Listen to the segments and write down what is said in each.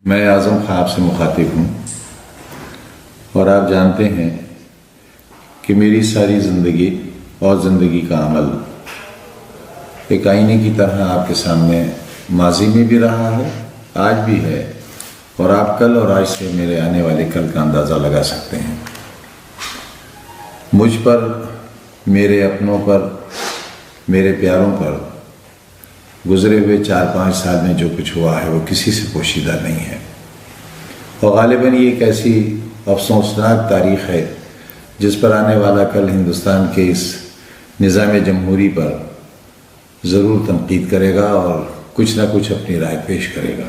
میں اعظم خان آپ سے مخاطب ہوں اور آپ جانتے ہیں کہ میری ساری زندگی اور زندگی کا عمل ایک آئینے کی طرح آپ کے سامنے ماضی میں بھی رہا ہے، آج بھی ہے، اور آپ کل اور آج سے میرے آنے والے کل کا اندازہ لگا سکتے ہیں۔ مجھ پر، میرے اپنوں پر، میرے پیاروں پر گزرے ہوئے 4-5 سال میں جو کچھ ہوا ہے وہ کسی سے پوشیدہ نہیں ہے، اور غالباً یہ ایک ایسی افسوسناک تاریخ ہے جس پر آنے والا کل ہندوستان کے اس نظام جمہوری پر ضرور تنقید کرے گا اور کچھ نہ کچھ اپنی رائے پیش کرے گا۔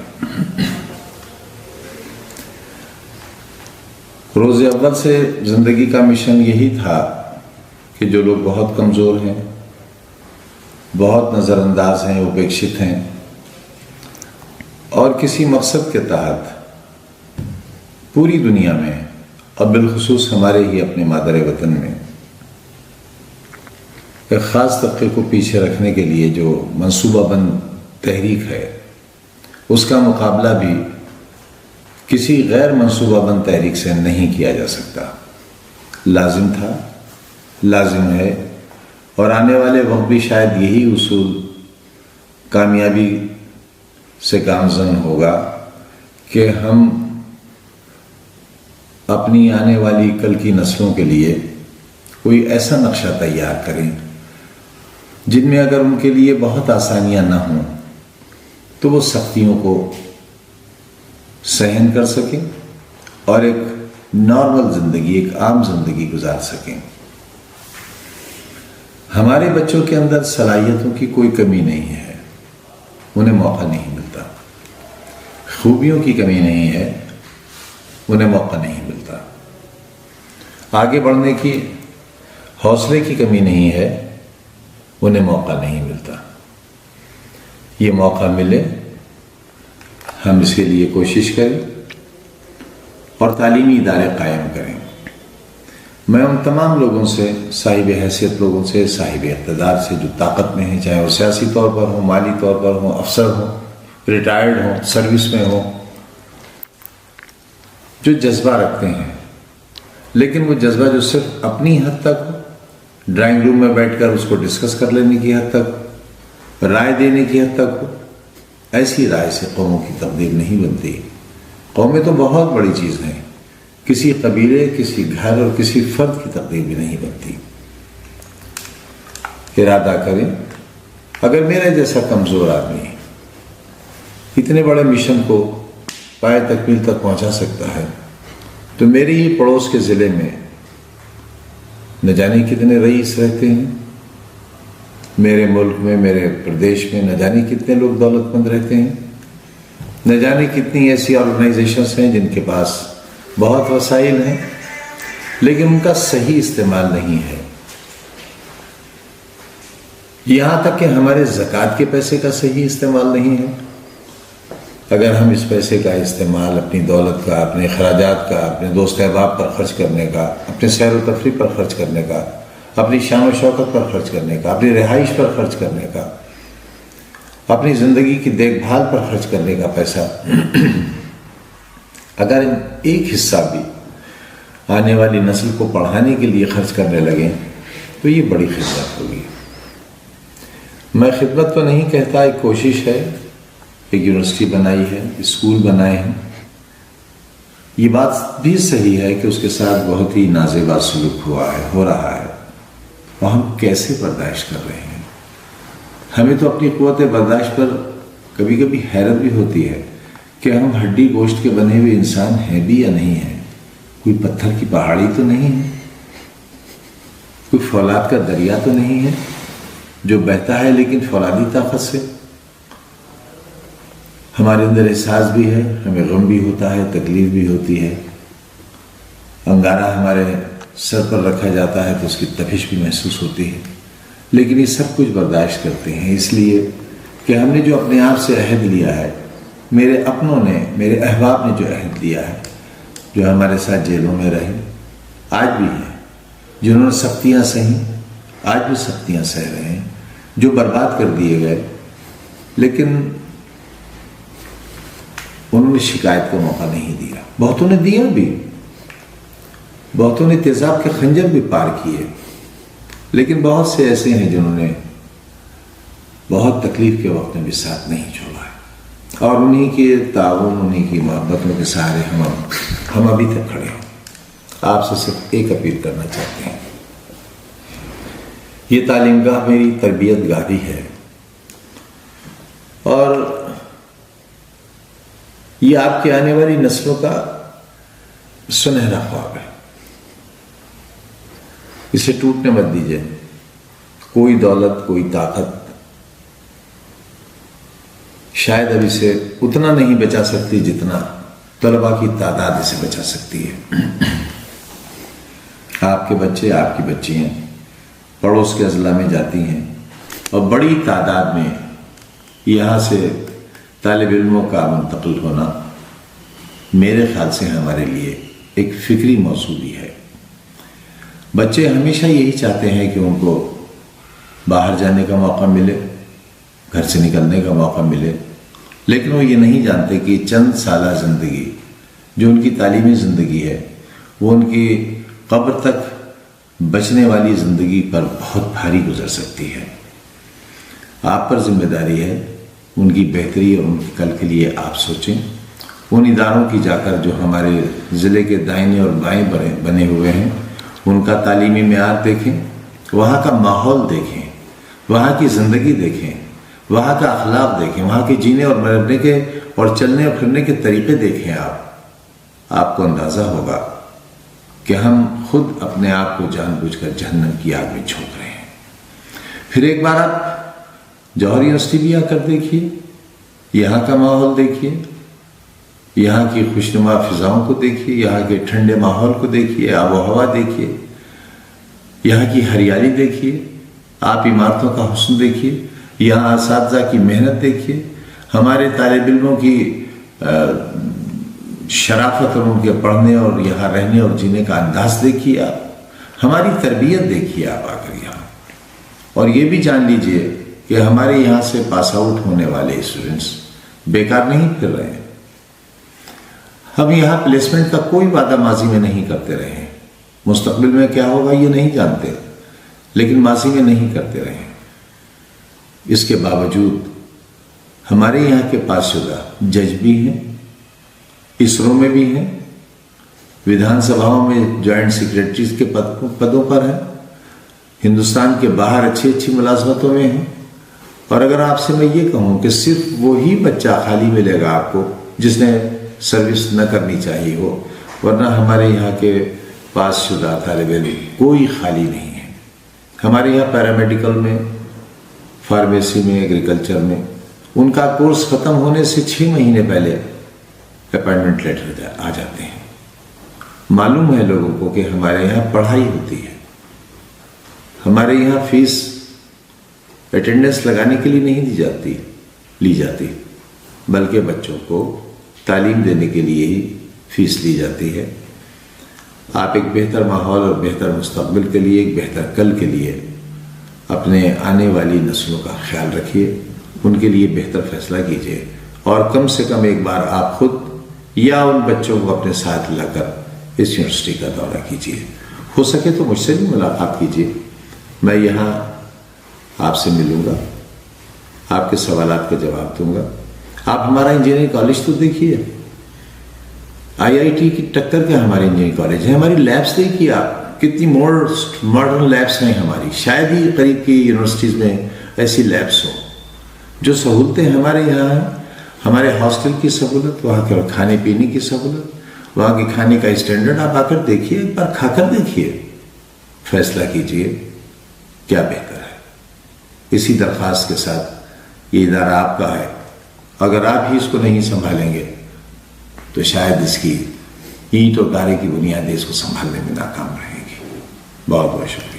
روز اول سے زندگی کا مشن یہی تھا کہ جو لوگ بہت کمزور ہیں، بہت نظر انداز ہیں، اپیکشت ہیں، اور کسی مقصد کے تحت پوری دنیا میں اور بالخصوص ہمارے ہی اپنے مادر وطن میں ایک خاص طبقے کو پیچھے رکھنے کے لیے جو منصوبہ بند تحریک ہے، اس کا مقابلہ بھی کسی غیر منصوبہ بند تحریک سے نہیں کیا جا سکتا۔ لازم تھا، لازم ہے، اور آنے والے وقت بھی شاید یہی اصول کامیابی سے گامزن ہوگا کہ ہم اپنی آنے والی کل کی نسلوں کے لیے کوئی ایسا نقشہ تیار کریں جن میں اگر ان کے لیے بہت آسانیاں نہ ہوں تو وہ سختیوں کو سہن کر سکیں اور ایک نارمل زندگی، ایک عام زندگی گزار سکیں۔ ہمارے بچوں کے اندر صلاحیتوں کی کوئی کمی نہیں ہے، انہیں موقع نہیں ملتا، خوبیوں کی کمی نہیں ہے، انہیں موقع نہیں ملتا، آگے بڑھنے کی حوصلے کی کمی نہیں ہے، انہیں موقع نہیں ملتا۔ یہ موقع ملے، ہم اس کے لیے کوشش کریں اور تعلیمی ادارے قائم کریں۔ میں ان تمام لوگوں سے، صاحب حیثیت لوگوں سے، صاحب اقتدار سے جو طاقت میں ہیں، چاہے وہ سیاسی طور پر ہوں، مالی طور پر ہوں، افسر ہوں، ریٹائرڈ ہوں، سروس میں ہوں، جو جذبہ رکھتے ہیں لیکن وہ جذبہ جو صرف اپنی حد تک ہو، ڈرائنگ روم میں بیٹھ کر اس کو ڈسکس کر لینے کی حد تک، رائے دینے کی حد تک ہو، ایسی رائے سے قوموں کی تبدیل نہیں بنتی۔ قومیں تو بہت بڑی چیز ہیں، کسی قبیلے، کسی گھر اور کسی فرد کی تبدیل بھی نہیں بنتی۔ ارادہ کریں، اگر میرے جیسا کمزور آدمی اتنے بڑے مشن کو پائے تکمیل تک پہنچا سکتا ہے تو میری ہی پڑوس کے ضلع میں نہ جانے کتنے رئیس رہتے ہیں، میرے ملک میں، میرے پردیش میں نہ جانے کتنے لوگ دولت مند رہتے ہیں، نہ جانے کتنی ایسی آرگنائزیشنز ہیں جن کے پاس بہت وسائل ہیں لیکن ان کا صحیح استعمال نہیں ہے۔ یہاں تک کہ ہمارے زکوٰۃ کے پیسے کا صحیح استعمال نہیں ہے۔ اگر ہم اس پیسے کا استعمال اپنی دولت کا، اپنے اخراجات کا، اپنے دوست احباب پر خرچ کرنے کا، اپنے سیر و تفریح پر خرچ کرنے کا، اپنی شان و شوکت پر خرچ کرنے کا، اپنی رہائش پر خرچ کرنے کا، اپنی زندگی کی دیکھ بھال پر خرچ کرنے کا پیسہ اگر ایک حصہ بھی آنے والی نسل کو پڑھانے کے لیے خرچ کرنے لگیں تو یہ بڑی خدمت ہوگی۔ میں خدمت تو نہیں کہتا، ایک کوشش ہے، ایک یونیورسٹی بنائی ہے، اسکول بنائے ہیں، یہ بات بھی صحیح ہے کہ اس کے ساتھ بہت ہی نازیبا سلوک ہو رہا ہے، اور ہم کیسے برداشت کر رہے ہیں۔ ہمیں تو اپنی قوت برداشت پر کبھی کبھی حیرت بھی ہوتی ہے کہ ہم ہڈی گوشت کے بنے ہوئے انسان ہیں بھی یا نہیں ہیں، کوئی پتھر کی پہاڑی تو نہیں ہے، کوئی فولاد کا دریا تو نہیں ہے جو بہتا ہے لیکن فولادی طاقت سے۔ ہمارے اندر احساس بھی ہے، ہمیں غم بھی ہوتا ہے، تکلیف بھی ہوتی ہے، انگارہ ہمارے سر پر رکھا جاتا ہے تو اس کی تپش بھی محسوس ہوتی ہے، لیکن یہ سب کچھ برداشت کرتے ہیں اس لیے کہ ہم نے جو اپنے آپ سے عہد لیا ہے، میرے اپنوں نے، میرے احباب نے جو عہد لیا ہے، جو ہمارے ساتھ جیلوں میں رہے، آج بھی ہیں، جنہوں نے سختیاں سہیں، آج بھی سختیاں سہ رہے ہیں، جو برباد کر دیے گئے لیکن انہوں نے شکایت کا موقع نہیں دیا. بہتوں نے دیا بھی، بہتوں نے تیزاب کے خنجر بھی پار کیے، لیکن بہت سے ایسے ہیں جنہوں نے بہت تکلیف کے وقت میں بھی ساتھ نہیں چھوڑا ہے، اور انہی کے تعاون، انہی کی محبتوں کے سہارے ہم ابھی تک کھڑے ہیں. آپ سے صرف ایک اپیل کرنا چاہتے ہیں، یہ تعلیم گاہ میری تربیت گاہ بھی ہے، اور یہ آپ کی آنے والی نسلوں کا سنہرا خواب ہے. اسے ٹوٹنے مت دیجیے. کوئی دولت، کوئی طاقت شاید اب اسے اتنا نہیں بچا سکتی جتنا طلباء کی تعداد اسے بچا سکتی ہے. آپ کے بچے، آپ کی بچیاں پڑوس کے اضلاع میں جاتی ہیں، اور بڑی تعداد میں یہاں سے طالب علموں کا منتقل ہونا میرے خیال سے ہمارے لیے ایک فکری موضوع بھی ہے. بچے ہمیشہ یہی چاہتے ہیں کہ ان کو باہر جانے کا موقع ملے، گھر سے نکلنے کا موقع ملے، لیکن وہ یہ نہیں جانتے کہ چند سالہ زندگی جو ان کی تعلیمی زندگی ہے، وہ ان کی قبر تک بچنے والی زندگی پر بہت بھاری گزر سکتی ہے. آپ پر ذمہ داری ہے ان کی بہتری اور ان کے کل کے لیے آپ سوچیں. ان اداروں کی جا کر جو ہمارے ضلع کے دائیں اور بائیں بنے ہوئے ہیں، ان کا تعلیمی معیار دیکھیں، وہاں کا ماحول دیکھیں، وہاں کی زندگی دیکھیں، وہاں کا اخلاق دیکھیں، وہاں کے جینے اور مرنے کے اور چلنے اور پھرنے کے طریقے دیکھیں. آپ کو اندازہ ہوگا کہ ہم خود اپنے آپ کو جان بوجھ کر جہنم کی آگ میں جھونک رہے ہیں. پھر ایک بار آپ جوہر یونیورسٹی بھی آ کر دیکھیے، یہاں کا ماحول دیکھیے، یہاں کی خوشنما فضاؤں کو دیکھیے، یہاں کے ٹھنڈے ماحول کو دیکھیے، آب و ہوا دیکھیے، یہاں کی ہریالی دیکھیے، آپ عمارتوں کا حسن دیکھیے، یہاں اساتذہ کی محنت دیکھیے، ہمارے طالب علموں کی شرافت اور ان کے پڑھنے اور یہاں رہنے اور جینے کا انداز دیکھیے. آپ ہماری تربیت دیکھیے آپ آ کر یہاں، اور یہ بھی جان لیجئے کہ ہمارے یہاں سے پاس آؤٹ ہونے والے اسٹوڈنٹس بیکار نہیں پھر رہے ہیں. ہم یہاں پلیسمنٹ کا کوئی وعدہ ماضی میں نہیں کرتے رہے ہیں. مستقبل میں کیا ہوگا یہ نہیں جانتے، لیکن ماضی میں نہیں کرتے رہے ہیں. اس کے باوجود ہمارے یہاں کے پاس شدہ جج بھی ہیں، اسرو میں بھی ہیں، ودھان سبھاؤں میں جوائنٹ سیکریٹریز کے پدوں پر ہیں، ہندوستان کے باہر اچھی ملازمتوں میں ہیں. اور اگر آپ سے میں یہ کہوں کہ صرف وہی بچہ خالی ملے گا آپ کو جس نے سروس نہ کرنی چاہیے ہو، ورنہ ہمارے یہاں کے پاس شدہ طالب علم کوئی خالی نہیں ہے. ہمارے یہاں پیرامیڈیکل میں، فارمیسی میں، ایگریکلچر میں ان کا کورس ختم ہونے سے 6 مہینے پہلے اپائنٹمنٹ لیٹر آ جاتے ہیں. معلوم ہے لوگوں کو کہ ہمارے یہاں پڑھائی ہوتی ہے. ہمارے یہاں فیس اٹینڈنس لگانے کے لیے نہیں لی جاتی بلکہ بچوں کو تعلیم دینے کے لیے ہی فیس لی جاتی ہے. آپ ایک بہتر ماحول اور بہتر مستقبل کے لیے، ایک بہتر کل کے لیے اپنے آنے والی نسلوں کا خیال رکھیے، ان کے لیے بہتر فیصلہ کیجیے، اور کم سے کم ایک بار آپ خود یا ان بچوں کو اپنے ساتھ لا کر اس یونیورسٹی کا دورہ کیجیے. ہو سکے تو مجھ سے بھی ملاقات کیجیے. میں یہاں آپ سے ملوں گا، آپ کے سوالات کا جواب دوں گا. آپ ہمارا انجینئرنگ کالج تو دیکھیے، IIT کی ٹکر کے ہمارے انجینئرنگ کالج ہیں. ہماری لیبس دیکھیے آپ، کتنی ماڈرن لیبس ہیں ہماری. شاید ہی قریب کی یونیورسٹیز میں ایسی لیبس ہوں. جو سہولتیں ہمارے یہاں ہیں، ہمارے ہاسٹل کی سہولت، وہاں کے کھانے پینے کی سہولت، وہاں کے کھانے کا اسٹینڈرڈ آپ آ کر دیکھیے، ایک بار کھا کر دیکھیے، فیصلہ کیجیے کیا بہتر ہے. اسی درخواست کے ساتھ یہ ادارہ آپ کا ہے. اگر آپ ہی اس کو نہیں سنبھالیں گے تو شاید اس کی اینٹ اور گارے کی بنیادیں اس کو سنبھالنے میں ناکام رہیں گی. بہت بہت شکریہ.